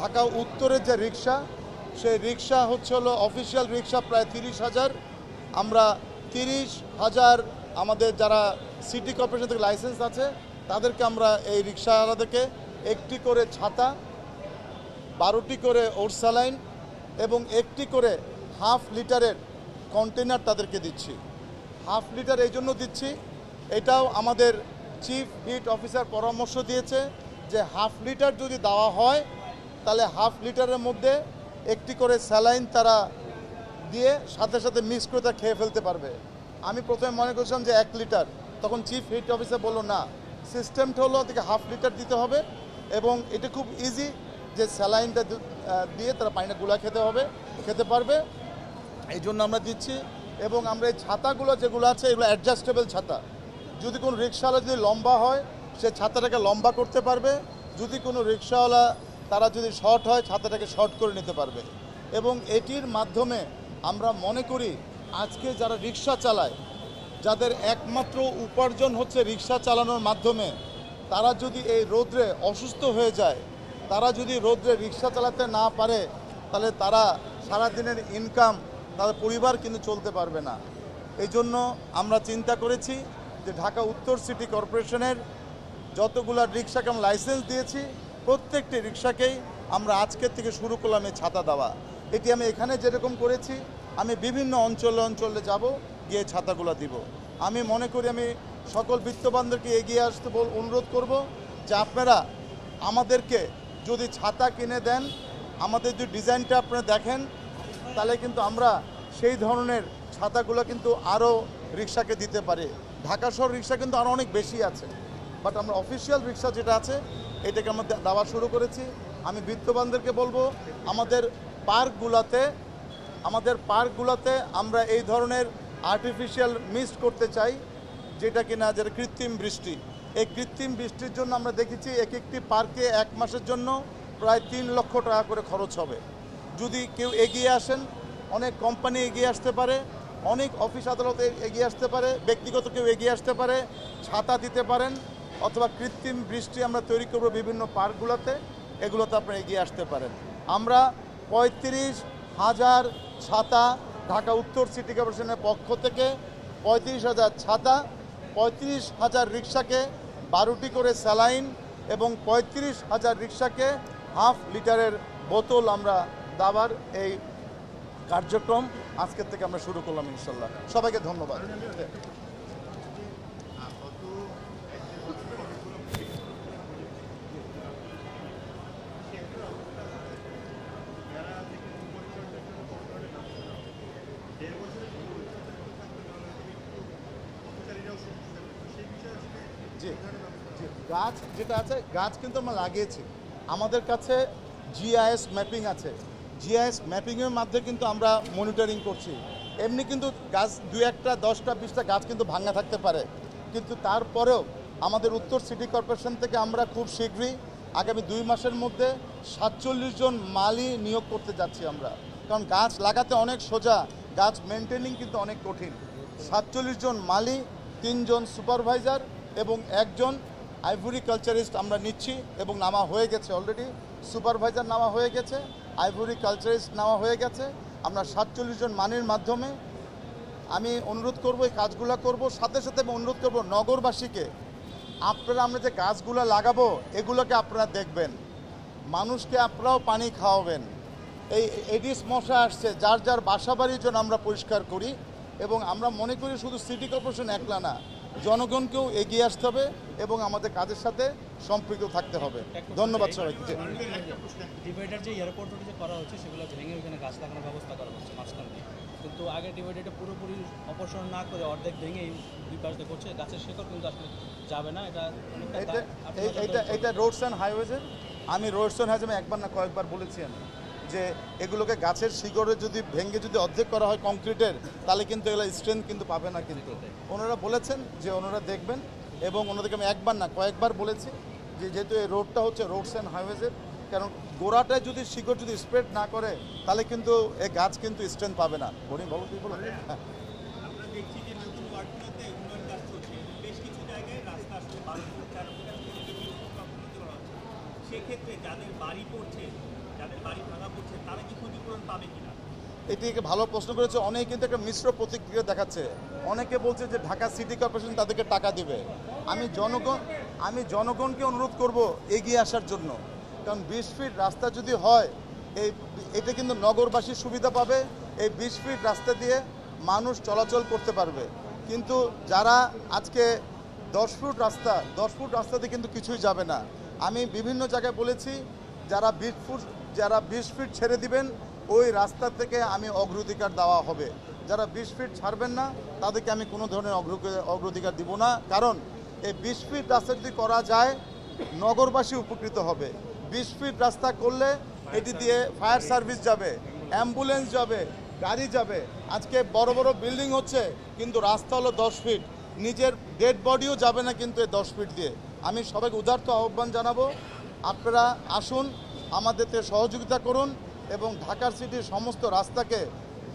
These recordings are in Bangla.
ঢাকা উত্তরের যে রিক্সা, সেই রিক্সা হচ্ছে হলো অফিসিয়াল রিক্সা প্রায় 30,000। আমরা 30,000 আমাদের যারা সিটি কর্পোরেশন থেকে লাইসেন্স আছে তাদেরকে আমরা এই রিক্সাওয়ালাদেরকে একটি করে ছাতা, 12টি করে ওরসালাইন এবং একটি করে হাফ লিটারের কন্টেনার তাদেরকে দিচ্ছি। হাফ লিটার এই জন্য দিচ্ছি, এটাও আমাদের চিফ হিট অফিসার পরামর্শ দিয়েছে যে হাফ লিটার যদি দেওয়া হয় তাহলে হাফ লিটারের মধ্যে একটি করে স্যালাইন তারা দিয়ে সাথে সাথে মিক্স করে তা খেয়ে ফেলতে পারবে। আমি প্রথমে মনে করছিলাম যে 1 লিটার, তখন চিফ হিট অফিসার বললো না, সিস্টেমটা হলো ওদেরকে হাফ লিটার দিতে হবে এবং এটা খুব ইজি যে স্যালাইনটা দিয়ে তারা পানিটা গুলা খেতে পারবে, এই জন্য আমরা দিচ্ছি। এবং আমরা এই ছাতাগুলো যেগুলো আছে এগুলো অ্যাডজাস্টেবল ছাতা, যদি কোনো রিক্সাওয়ালা যদি লম্বা হয় সে ছাতাটাকে লম্বা করতে পারবে, যদি কোনো রিক্সাওয়ালা তারা যদি শর্ট হয় ছাতাটাকে শর্ট করে নিতে পারবে। এবং এটির মাধ্যমে আমরা মনে করি আজকে যারা রিক্সা চালায়, যাদের একমাত্র উপার্জন হচ্ছে রিক্সা চালানোর মাধ্যমে, তারা যদি এই রোদ্রে অসুস্থ হয়ে যায়, তারা যদি রোদ্রে রিক্সা চালাতে না পারে, তাহলে তারা সারাদিনের ইনকাম তাদের পরিবার কিন্তু চলতে পারবে না। এই জন্য আমরা চিন্তা করেছি যে ঢাকা উত্তর সিটি কর্পোরেশনের যতগুলো রিক্সাকে আমরা লাইসেন্স দিয়েছি প্রত্যেকটি রিক্সাকেই আমরা আজকের থেকে শুরু করলাম এই ছাতা দেওয়া। এটি আমি এখানে যেরকম করেছি আমি বিভিন্ন অঞ্চলে যাব, গিয়ে ছাতাগুলো দিব। আমি মনে করি আমি সকল বিত্তবানদেরকে এগিয়ে আসতে অনুরোধ করব যে আপনারা আমাদেরকে যদি ছাতা কিনে দেন, আমাদের যে ডিজাইনটা আপনারা দেখেন, তাহলে কিন্তু আমরা সেই ধরনের ছাতাগুলো কিন্তু আরও রিক্সাকে দিতে পারি। ঢাকা শহর রিক্সা কিন্তু আরও অনেক বেশি আছে, বাট আমরা অফিসিয়াল রিক্সা যেটা আছে এটাকে আমরা দেওয়া শুরু করেছি। আমি বিত্তবানদেরকে বলবো আমাদের পার্কগুলোতে আমরা এই ধরনের আর্টিফিশিয়াল মিস্ট করতে চাই, যেটা কিনা যেটা কৃত্রিম বৃষ্টি। এই কৃত্রিম বৃষ্টির জন্য আমরা দেখেছি একটি পার্কে 1 মাসের জন্য প্রায় 3 লক্ষ টাকা করে খরচ হবে। যদি কেউ এগিয়ে আসেন, অনেক কোম্পানি এগিয়ে আসতে পারে, অনেক অফিস আদালতে এগিয়ে আসতে পারে, ব্যক্তিগত কেউ এগিয়ে আসতে পারে, ছাতা দিতে পারেন, অথবা কৃত্রিম বৃষ্টি আমরা তৈরি করব বিভিন্ন পার্কগুলোতে, এগুলোতে আপনারা এগিয়ে আসতে পারেন। আমরা 35,000 ছাতা ঢাকা উত্তর সিটি কর্পোরেশনের পক্ষ থেকে 35,000 ছাতা, 35,000 রিক্সাকে 12টি করে স্যালাইন এবং 35,000 রিক্সাকে হাফ লিটারের বোতল আমরা দেওয়ার এই কার্যক্রম আজকের থেকে আমরা শুরু করলাম ইনশাল্লাহ। সবাইকে ধন্যবাদ। জি জি, গাছ যেটা আছে, গাছ কিন্তু আমরা লাগিয়েছি। আমাদের কাছে জিআইএস ম্যাপিং আছে, জিআইএস ম্যাপিংয়ের মাধ্যমে কিন্তু আমরা মনিটরিং করছি। এমনি কিন্তু গাছ 2-1টা 10টা 20টা গাছ কিন্তু ভাঙা থাকতে পারে, কিন্তু তারপরেও আমাদের উত্তর সিটি কর্পোরেশন থেকে আমরা খুব শীঘ্রই আগামী 2 মাসের মধ্যে 47 জন মালি নিয়োগ করতে যাচ্ছি আমরা। কারণ গাছ লাগাতে অনেক সোজা, গাছ মেনটেনিং কিন্তু অনেক কঠিন। 47 জন মালি, 3 জন সুপারভাইজার এবং 1 জন আইভরি কালচারিস্ট আমরা নিচ্ছি এবং নামা হয়ে গেছে অলরেডি। সুপারভাইজার নামা হয়ে গেছে, আইভরি কালচারিস্ট নেওয়া হয়ে গেছে। আমরা 47 জন মানের মাধ্যমে আমি অনুরোধ করব এই কাজগুলো করব। সাথে সাথে আমি অনুরোধ করব নগরবাসীকে, আপনারা আমরা যে গাছগুলো লাগাবো এগুলোকে আপনারা দেখবেন, মানুষকে আপনারাও পানি খাওয়াবেন। এই এডিস মশা আসছে, যার যার বাসা বাড়ির জন্য আমরা পরিষ্কার করি। এবং আমরা মনে করি শুধু সিটি কর্পোরেশন একলা না, জনগণকেও এগিয়ে আসতে হবে এবং আমাদের কাজের সাথে সম্পৃক্ত থাকতে হবে। ধন্যবাদ সবাইকে। ডিভাইডার যে এয়ারপোর্ট যে করা হচ্ছে সেগুলো ভেঙে ওখানে গাছ লাগানোর ব্যবস্থা করা হচ্ছে মাঝখান দিয়ে, কিন্তু আগে ডিভাইডারটা পুরোপুরি অপসারণ না করে অর্ধেক ভেঙে দুই পাশ দিয়ে করছে, গাছের শেকড় কিন্তু আসলে যাবে না। এটা রোডস অ্যান্ড হাইওয়েজের, আমি রোডস অ্যান্ড হাইওয়ে একবার না কয়েকবার বলেছি আমি যে এগুলোকে গাছের শিকড়ে যদি ভেঙে যদি অর্ধেক করা হয় কংক্রিটের, তাহলে কিন্তু এগুলো স্ট্রেংথ কিন্তু পাবে না। কিন্তু ওনারা বলেছেন যে ওনারা দেখবেন, এবং ওনাদেরকে আমি একবার না কয়েকবার বলেছি যে যেহেতু এই রোডটা হচ্ছে রোডস অ্যান্ড হাইওয়েজের, কারণ গোড়াটায় যদি শিকড় যদি স্প্রেড না করে তাহলে কিন্তু এই গাছ কিন্তু স্ট্রেংথ পাবে না। বলি বলো, তুই বলো। হ্যাঁ, আমরা দেখছি যে নতুন ওয়ার্ডগুলোতে উন্নয়ন কাজ চলছে, বেশ কিছু জায়গায় রাস্তা আসলে 12 ফুট 4 ফুট উন্নতি করা হচ্ছে। সেক্ষেত্রে যাদের বাড়ি পড়ছে, এটিকে ভালো প্রশ্ন করেছে। অনেকে কিন্তু একটা মিশ্র প্রতিক্রিয়া দেখাচ্ছে। অনেকে বলছে যে ঢাকা সিটি কর্পোরেশন তাদেরকে টাকা দিবে। আমি জনগণকে অনুরোধ করব এগিয়ে আসার জন্য, কারণ 20 ফিট রাস্তা যদি হয় এটা কিন্তু নগরবাসীর সুবিধা পাবে। এই 20 ফিট রাস্তা দিয়ে মানুষ চলাচল করতে পারবে। কিন্তু যারা আজকে 10 ফুট রাস্তাতে কিন্তু কিছুই যাবে না। আমি বিভিন্ন জায়গায় বলেছি যারা 20 ফিট ছেড়ে দিবেন ওই রাস্তা থেকে আমি অগ্রাধিকার দেওয়া হবে। যারা 20 ফিট ছাড়বেন না তাদেরকে আমি কোনো ধরনের অগ্রাধিকার দিব না। কারণ এই 20 ফিট রাস্তা যদি করা যায় নগরবাসী উপকৃত হবে। 20 ফিট রাস্তা করলে এটি দিয়ে ফায়ার সার্ভিস যাবে, অ্যাম্বুলেন্স যাবে, গাড়ি যাবে। আজকে বড় বড় বিল্ডিং হচ্ছে কিন্তু রাস্তা হলো 10 ফিট, নিজের ডেড বডিও যাবে না কিন্তু এই 10 ফিট দিয়ে। আমি সবাইকে উদারত আহ্বান জানাবো, আপনারা আসুন, আমাদেরকে সহযোগিতা করুন এবং ঢাকার সিটির সমস্ত রাস্তাকে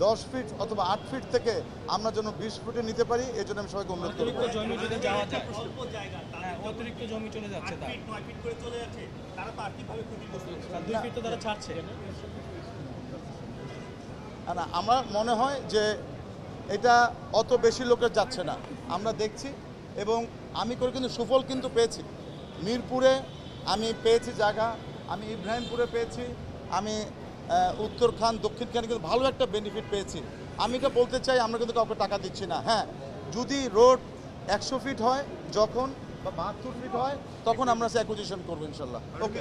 10 ফিট অথবা 8 ফিট থেকে আমরা যেন 20 ফুটে নিতে পারি, এই জন্য আমি সবাইকে অনুরোধ করব। অতিরিক্ত জমি যদি যাওয়া যায়, অল্প জায়গা হ্যাঁ, অতিরিক্ত জমি চলে যাচ্ছে 8 ফিট 9 ফিট করে চলে যাচ্ছে, তারা তো আর্থিকভাবে ক্ষতিগ্রস্ত হচ্ছে। তার 2 ফিট তো তারা ছাড়ছে। না, আমার মনে হয় যে এটা অত বেশি লোকের যাচ্ছে না, আমরা দেখছি। এবং আমি করে কিন্তু সুফল কিন্তু পেয়েছি। মিরপুরে আমি পেয়েছি জায়গা, আমি ইব্রাহিমপুরে পেয়েছি, আমি উত্তর খান দক্ষিণ খান কিন্তু ভালো একটা বেনিফিট পেয়েছি। আমি এটা বলতে চাই আমরা কিন্তু কাউকে টাকা দিচ্ছি না। হ্যাঁ, যদি রোড 100 ফিট হয় যখন বা 72 ফিট হয় তখন আমরা সে অ্যাকুইজিশন করবো ইনশাল্লাহ। ওকে।